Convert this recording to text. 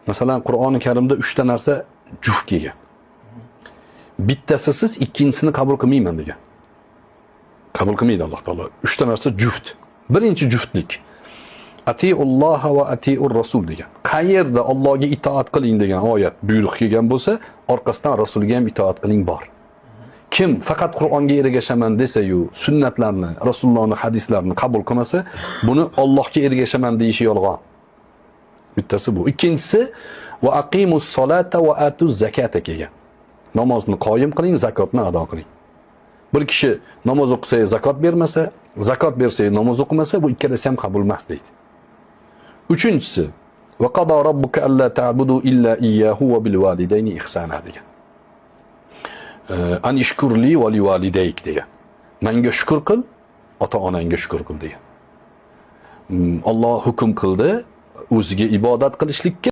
Masalan, Qur'oni Karimda 3 ta narsa juft kelgan. Bittasi siz, ikkinchisini qabul qilmayman degan. Qabul qilmaydi Alloh taolo. 3 ta narsa juft. Birinchi juftlik. Atiulloh va atiur rasul degan. Qayerda Allohga itoat qiling degan oyat buyruq kelgan bo'lsa, orqasidan rasulga ham itoat qiling bor. Kim faqat Qur'onga ergashaman desa-yu, sunnatlarni, Rasulullohning hadislarini qabul qilmasa, buni Allohga ergashaman deyishi yolg'on. Bittasi bu. Ikkinchisi va aqimus solata va atuz zakata kelgan. Namozni qoyim qiling, zakotni ado qiling. Bir kishi namoz o'qisa, zakot bermasa, zakot bersa, namoz o'qimasa, bu ikkalasi ham qabul emas deydi. Uchinchisi va qada robbuka alla ta'budu illa iyyahu va bil validayni ihsana degan. An ishkurli va li validayk degan. Menga shukr qil, ota-onangga shukr qil degan. Alloh hukm qildi o'ziga ibodat qilishlikka